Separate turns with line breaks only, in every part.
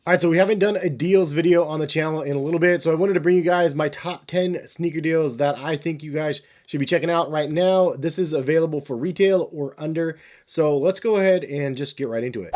All right, so we haven't done a deals video on the channel in a little bit, so I wanted to bring you guys my top 10 sneaker deals that I think you guys should be checking out right now. This is available for retail or under, so let's go ahead and just get right into it.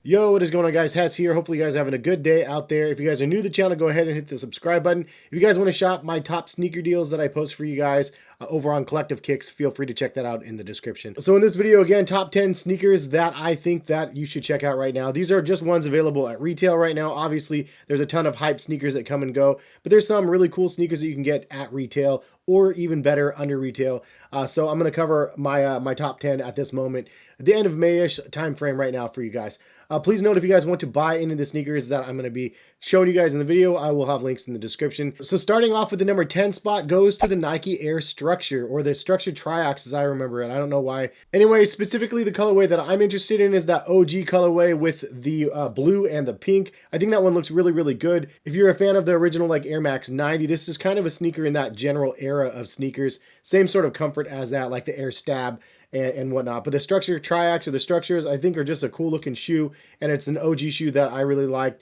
Yo, what is going on, guys? Hess here. Hopefully you guys are having a good day out there. If you guys are new to the channel, go ahead and hit the subscribe button. If you guys want to shop my top sneaker deals that I post for you guys over on Collective Kicks, feel free to check that out in the description. So in this video, again, top 10 sneakers that I think that you should check out right now. These are just ones available at retail right now. Obviously, there's a ton of hype sneakers that come and go, but there's some really cool sneakers that you can get at retail or even better under retail. So I'm going to cover my my top 10 at this moment, at the end of May-ish time frame right now for you guys. Please note, if you guys want to buy into the sneakers that I'm going to be showing you guys in the video, I will have links in the description. So starting off with the number 10 spot goes to the Nike Air Structure, or the Structure Triax as I remember it. I don't know why. Anyway, specifically the colorway that I'm interested in is that OG colorway with the blue and the pink. I think that one looks really, really good. If you're a fan of the original like Air Max 90, this is kind of a sneaker in that general era of sneakers. Same sort of comfort as that, like the Air Stab and whatnot. But the Structure Triax, or the Structures, I think are just a cool looking shoe, and it's an OG shoe that I really like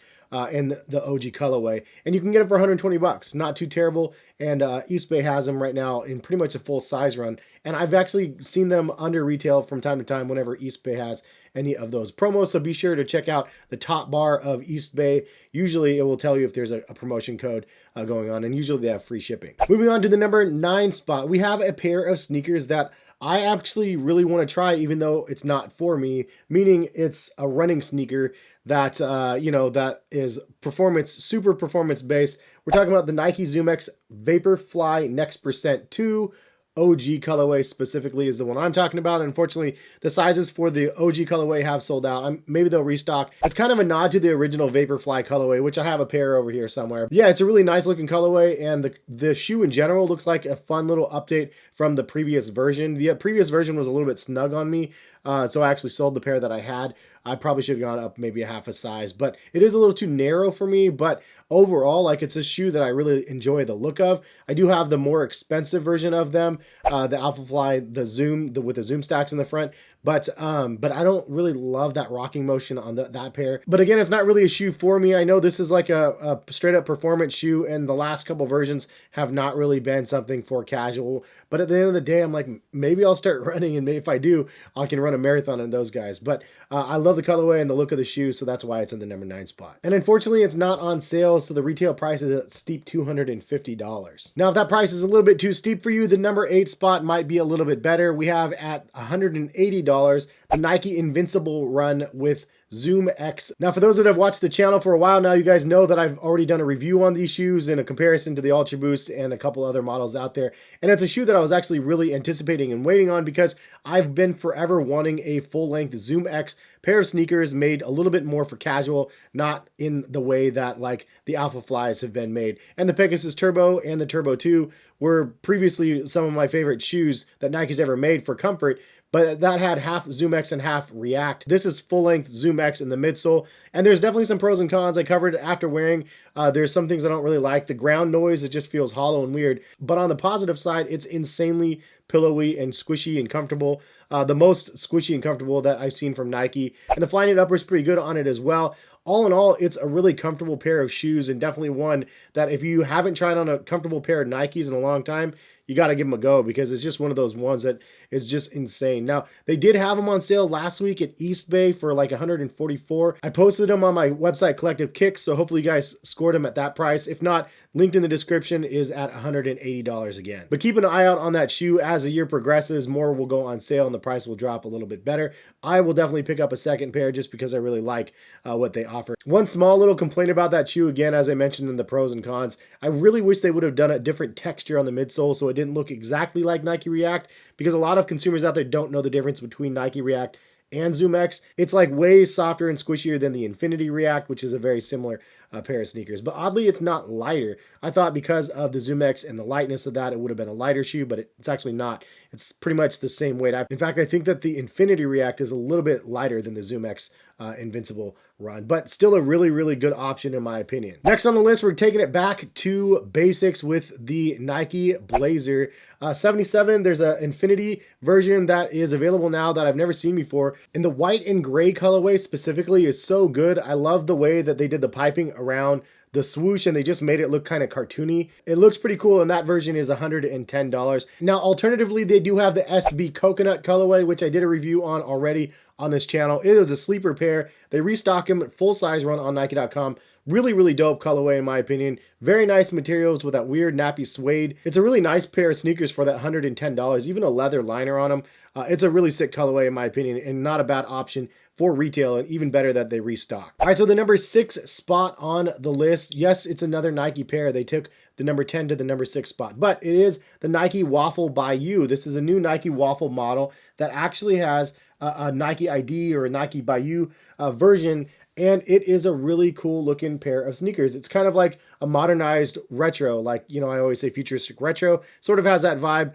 in the OG colorway. And you can get it for 120 bucks. Not too terrible. And Eastbay has them right now in pretty much a full size run. And I've actually seen them under retail from time to time whenever Eastbay has any of those promos. So be sure to check out the top bar of Eastbay. Usually it will tell you if there's a promotion code going on, and usually they have free shipping. Moving on to the number 9 spot, we have a pair of sneakers that I actually really want to try, even though it's not for me, meaning it's a running sneaker that, you know, that is performance, super performance based. We're talking about the Nike Zoom X Vaporfly Next Percent 2. OG colorway specifically is the one I'm talking about. Unfortunately, the sizes for the OG colorway have sold out. Maybe they'll restock. It's kind of a nod to the original Vaporfly colorway, which I have a pair over here somewhere. Yeah, it's a really nice looking colorway, and the shoe in general looks like a fun little update from the previous version. The previous version was a little bit snug on me, so I actually sold the pair that I had. I probably should have gone up maybe a half a size, but it is a little too narrow for me. But overall, like, it's a shoe that I really enjoy the look of. I do have the more expensive version of them, the Alphafly, the Zoom, with the Zoom stacks in the front. But I don't really love that rocking motion on that pair. But again, it's not really a shoe for me. I know this is like a straight up performance shoe, and the last couple versions have not really been something for casual. But at the end of the day, I'm like, maybe I'll start running, and maybe if I do, I can run a marathon in those guys. But I love the colorway and the look of the shoe, so that's why it's in the number 9 spot. And unfortunately, it's not on sale, so the retail price is a steep $250. Now, if that price is a little bit too steep for you, the number 8 spot might be a little bit better. We have at $180 the Nike Invincible Run with Zoom X. Now, for those that have watched the channel for a while now, you guys know that I've already done a review on these shoes in a comparison to the Ultra Boost and a couple other models out there. And it's a shoe that I was actually really anticipating and waiting on, because I've been forever wanting a full-length Zoom X pair of sneakers made a little bit more for casual, not in the way that like the Alphaflies have been made. And the Pegasus Turbo and the Turbo 2 were previously some of my favorite shoes that Nike's ever made for comfort, but that had half Zoom X and half React. This is full-length Zoom X in the midsole, and there's definitely some pros and cons. I covered after wearing. There's some things I don't really like. The ground noise, it just feels hollow and weird. But on the positive side, it's insanely pillowy and squishy and comfortable. The most squishy and comfortable that I've seen from Nike. And the Flyknit upper is pretty good on it as well. All in all, it's a really comfortable pair of shoes, and definitely one that if you haven't tried on a comfortable pair of Nikes in a long time, you got to give them a go, because it's just one of those ones that is just insane. Now, they did have them on sale last week at Eastbay for like $144. I posted them on my website, Collective Kicks, so hopefully you guys scored them at that price. If not, linked in the description is at $180 again. But keep an eye out on that shoe. As the year progresses, more will go on sale and the price will drop a little bit better. I will definitely pick up a second pair just because I really like what they offer. One small little complaint about that shoe, again, as I mentioned in the pros and cons, I really wish they would have done a different texture on the midsole so it didn't look exactly like Nike React, because a lot of consumers out there don't know the difference between Nike React and Zoom X. It's like way softer and squishier than the Infinity React, which is a very similar pair of sneakers. But oddly, it's not lighter. I thought because of the Zoom X and the lightness of that, it would have been a lighter shoe, but it's actually not. It's pretty much the same weight. In fact, I think that the Infinity React is a little bit lighter than the Zoom X Invincible run, but still a really, really good option in my opinion. Next on the list, we're taking it back to basics with the Nike Blazer 77. There's an Infinity version that is available now that I've never seen before. And the white and gray colorway specifically is so good. I love the way that they did the piping around the swoosh and they just made it look kind of cartoony. It looks pretty cool, and that version is $110. Now, alternatively, they do have the SB Coconut colorway, which I did a review on already on this channel. It is a sleeper pair. They restock them at full size run on Nike.com. Really, really dope colorway in my opinion. Very nice materials with that weird nappy suede. It's a really nice pair of sneakers for that $110. Even a leather liner on them. It's a really sick colorway in my opinion, and not a bad option for retail, and even better that they restock. All right, so the number 6 spot on the list. Yes, it's another Nike pair. They took the number 10 to the number 6 spot, but it is the Nike Waffle by You. This is a new Nike Waffle model that actually has a Nike ID or a Nike by You version, and it is a really cool looking pair of sneakers. It's kind of like a modernized retro, like, you know, I always say futuristic retro, sort of has that vibe,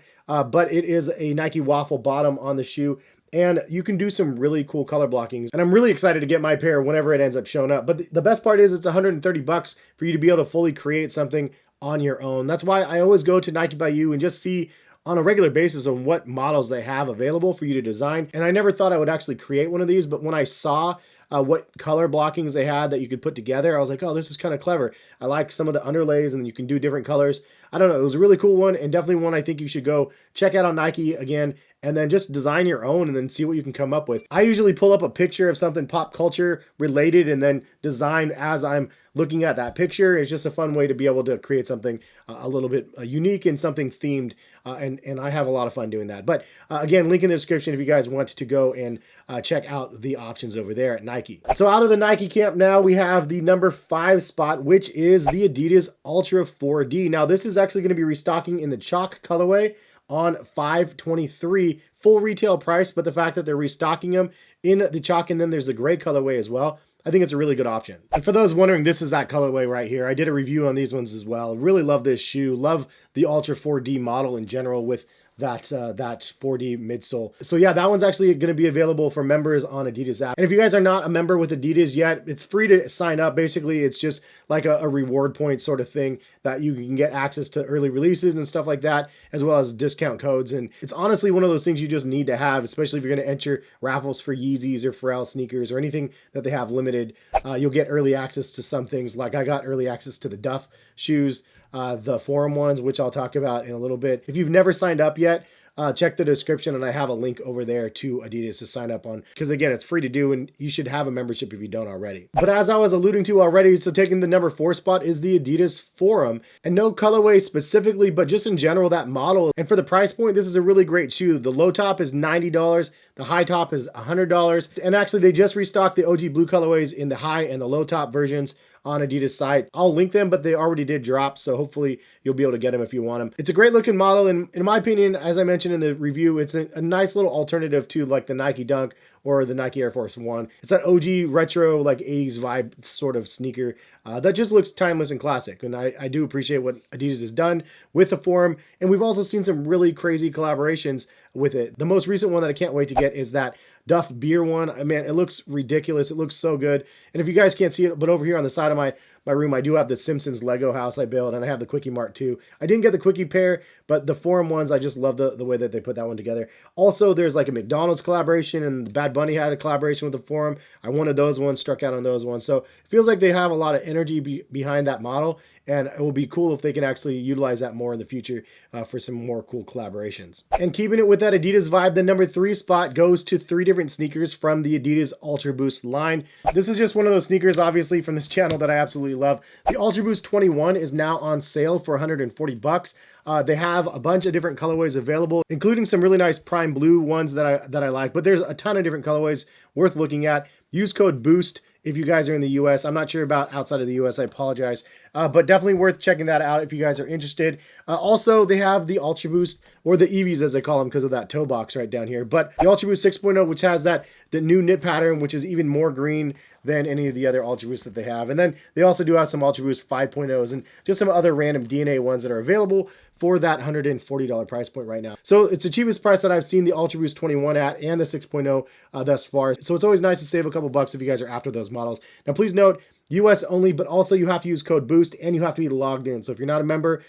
but it is a Nike Waffle bottom on the shoe. And you can do some really cool color blockings. And I'm really excited to get my pair whenever it ends up showing up. But the best part is it's $130 for you to be able to fully create something on your own. That's why I always go to Nike by You and just see on a regular basis on what models they have available for you to design. And I never thought I would actually create one of these, but when I saw what color blockings they had that you could put together, I was like, oh, this is kind of clever. I like some of the underlays, and you can do different colors. I don't know, it was a really cool one, and definitely one I think you should go check out on Nike again, and then just design your own and then see what you can come up with. I usually pull up a picture of something pop culture related and then design as I'm looking at that picture. It's just a fun way to be able to create something a little bit unique and something themed, and I have a lot of fun doing that. But again, link in the description if you guys want to go and check out the options over there at Nike. So out of the Nike camp now, we have the number 5 spot, which is the Adidas Ultra 4D. Now this is actually going to be restocking in the chalk colorway on 5/23 full retail price, but the fact that they're restocking them in the chalk, and then there's the gray colorway as well, I think it's a really good option. And for those wondering, this is that colorway right here. I did a review on these ones as well. Really love this shoe. Love the Ultra 4D model in general with that 4D midsole. So yeah, that one's actually going to be available for members on Adidas app. And if you guys are not a member with Adidas yet, it's free to sign up. Basically, it's just like a reward point sort of thing that you can get access to early releases and stuff like that, as well as discount codes. And it's honestly one of those things you just need to have, especially if you're going to enter raffles for Yeezys or Pharrell sneakers or anything that they have limited. You'll get early access to some things. Like I got early access to the Duff shoes, the Forum ones, which I'll talk about in a little bit. If you've never signed up yet, check the description, and I have a link over there to Adidas to sign up on, because again, it's free to do, and you should have a membership if you don't already. But as I was alluding to already, so taking the number 4 spot is the Adidas Forum, and no colorway specifically, but just in general, that model. And for the price point, this is a really great shoe. The low top is $90. The high top is $100. And actually, they just restocked the OG blue colorways in the high and the low top versions on Adidas site. I'll link them, but they already did drop, so hopefully you'll be able to get them if you want them. It's a great looking model, and in my opinion, as I mentioned in the review, it's a nice little alternative to like the Nike Dunk or the Nike Air Force One. It's that OG retro, like 80s vibe sort of sneaker that just looks timeless and classic. And I do appreciate what Adidas has done with the Forum. And we've also seen some really crazy collaborations with it. The most recent one that I can't wait to get is that Duff beer one. Man, it looks ridiculous. It looks so good. And if you guys can't see it, but over here on the side of my room, I do have the Simpsons Lego house I built, and I have the Quickie Mart too. I didn't get the Quickie pair, but the Forum ones, I just love the way that they put that one together. Also, there's like a McDonald's collaboration, and Bad Bunny had a collaboration with the Forum. I wanted those ones, struck out on those ones. So it feels like they have a lot of energy behind that model, and it will be cool if they can actually utilize that more in the future for some more cool collaborations. And keeping it with that Adidas vibe, the number 3 spot goes to 3 different sneakers from the Adidas Ultra Boost line. This is just one of those sneakers, obviously, from this channel that I absolutely love. The Ultra Boost 21 is now on sale for $140. They have a bunch of different colorways available, including some really nice prime blue ones that I like, but there's a ton of different colorways worth looking at. Use code BOOST if you guys are in the US. I'm not sure about outside of the US, I apologize. but definitely worth checking that out if you guys are interested. Also, they have the Ultra Boost, or the EVs as they call them because of that toe box right down here. But the Ultra Boost 6.0, which has the new knit pattern, which is even more green than any of the other Ultra Boosts that they have. And then they also do have some Ultra Boost 5.0s and just some other random DNA ones that are available for that $140 price point right now. So it's the cheapest price that I've seen the Ultra Boost 21 at, and the 6.0 thus far. So it's always nice to save a couple bucks if you guys are after those models. Now, please note, US only, but also you have to use code BOOST and you have to be logged in. So if you're not a member,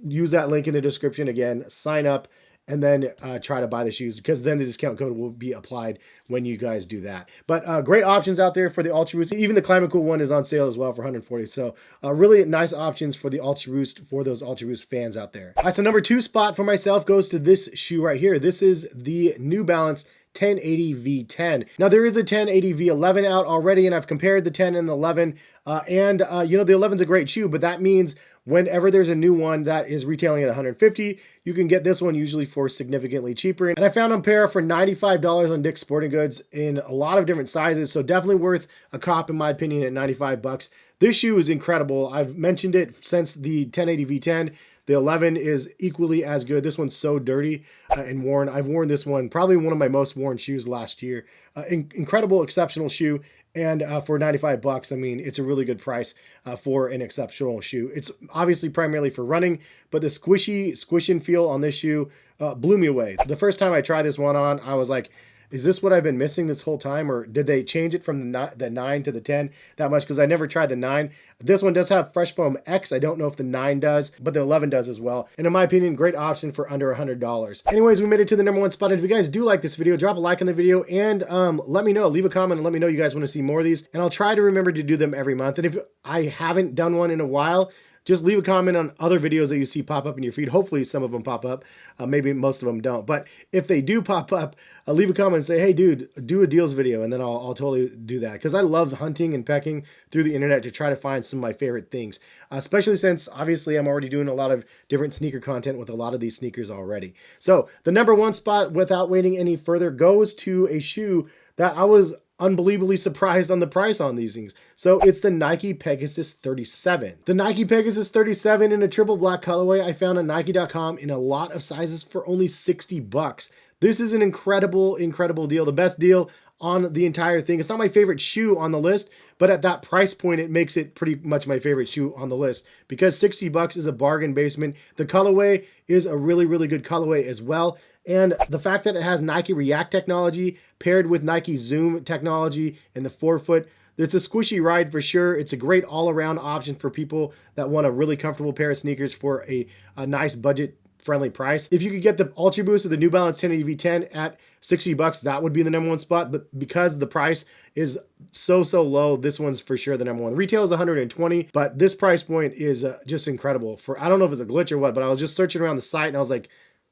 use that link in the description. Again, sign up and then try to buy the shoes, because then the discount code will be applied when you guys do that. But great options out there for the Ultra Boost. Even the Climate Cool one is on sale as well for $140. So really nice options for the Ultra Boost for those Ultra Boost fans out there. All right, so number 2 spot for myself goes to this shoe right here. This is the New Balance 1080 V10. Now there is a 1080 V11 out already, and I've compared the 10 and the 11. You know, the 11's a great shoe, but that means whenever there's a new one that is retailing at $150, you can get this one usually for significantly cheaper. And I found a pair for $95 on Dick's Sporting Goods in a lot of different sizes, so definitely worth a cop in my opinion at 95 bucks. This shoe is incredible. I've mentioned it since the 1080 V10. The 11 is equally as good. This one's so dirty and worn. I've worn this one, probably one of my most worn shoes last year. Incredible, exceptional shoe. And for 95 bucks, I mean, it's a really good price for an exceptional shoe. It's obviously primarily for running, but the squish and feel on this shoe blew me away. The first time I tried this one on, I was like, is this what I've been missing this whole time? Or did they change it from the 9 to the 10 that much? Because I never tried the 9. This one does have Fresh Foam X. I don't know if the 9 does, but the 11 does as well. And in my opinion, great option for under $100. Anyways, we made it to the number 1 spot. And if you guys do like this video, drop a like on the video and let me know. Leave a comment and let me know you guys want to see more of these. And I'll try to remember to do them every month. And if I haven't done one in a while, just leave a comment on other videos that you see pop up in your feed. Hopefully some of them pop up. Maybe most of them don't. But if they do pop up, leave a comment and say, hey, dude, do a deals video. And then I'll totally do that. Because I love hunting and pecking through the internet to try to find some of my favorite things. Especially since, obviously, I'm already doing a lot of different sneaker content with a lot of these sneakers already. So the number 1 spot, without waiting any further, goes to a shoe that I was unbelievably surprised on the price on these things. So it's the Nike Pegasus 37. The Nike Pegasus 37 in a triple black colorway I found on Nike.com in a lot of sizes for only 60 bucks. This is an incredible, incredible deal. The best deal on the entire thing. It's not my favorite shoe on the list, but at that price point, it makes it pretty much my favorite shoe on the list, because 60 bucks is a bargain basement. The colorway is a really, really good colorway as well. And the fact that it has Nike React technology paired with Nike Zoom technology in the forefoot, it's a squishy ride for sure. It's a great all-around option for people that want a really comfortable pair of sneakers for a nice budget-friendly price. If you could get the Ultra Boost or the New Balance 1080 V10 at 60 bucks, that would be the number 1 spot. But because the price is so low, this one's for sure the number 1. Retail is 120, but this price point is just incredible. For, I don't know if it's a glitch or what, but I was just searching around the site and I was like,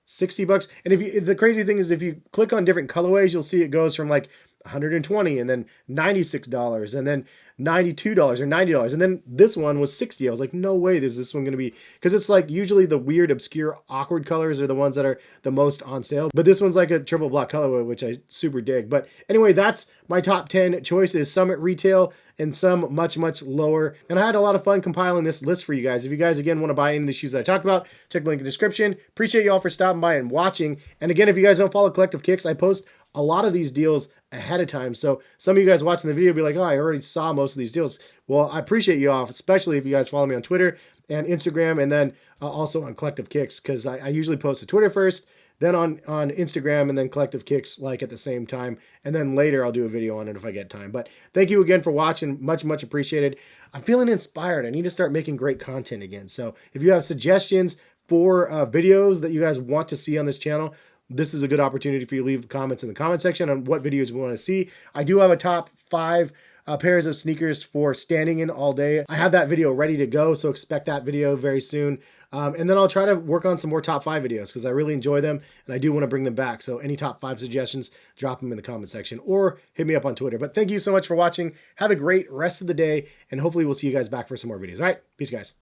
60 bucks. And the crazy thing is, if you click on different colorways, you'll see it goes from like 120 and then $96 and then $92 or $90. And then this one was 60. I was like, no way is this one going to be, because it's like usually the weird, obscure, awkward colors are the ones that are the most on sale. But this one's like a triple black colorway, which I super dig. But anyway, that's my top 10 choices, some at retail and some much, much lower. And I had a lot of fun compiling this list for you guys. If you guys, again, want to buy any of the shoes that I talked about, check the link in the description. Appreciate you all for stopping by and watching. And again, if you guys don't follow Collective Kicks, I post a lot of these deals ahead of time. So some of you guys watching the video be like, oh, I already saw most of these deals. Well, I appreciate you all, especially if you guys follow me on Twitter and Instagram, and then also on Collective Kicks, because I usually post to Twitter first, then on Instagram, and then Collective Kicks like at the same time. And then later I'll do a video on it if I get time. But thank you again for watching. Much, much appreciated. I'm feeling inspired. I need to start making great content again. So if you have suggestions for videos that you guys want to see on this channel, this is a good opportunity for you to leave comments in the comment section on what videos you want to see. I do have a top 5 pairs of sneakers for standing in all day. I have that video ready to go, so expect that video very soon. And then I'll try to work on some more top 5 videos, because I really enjoy them and I do want to bring them back. So any top 5 suggestions, drop them in the comment section or hit me up on Twitter. But thank you so much for watching. Have a great rest of the day, and hopefully we'll see you guys back for some more videos. All right, peace, guys.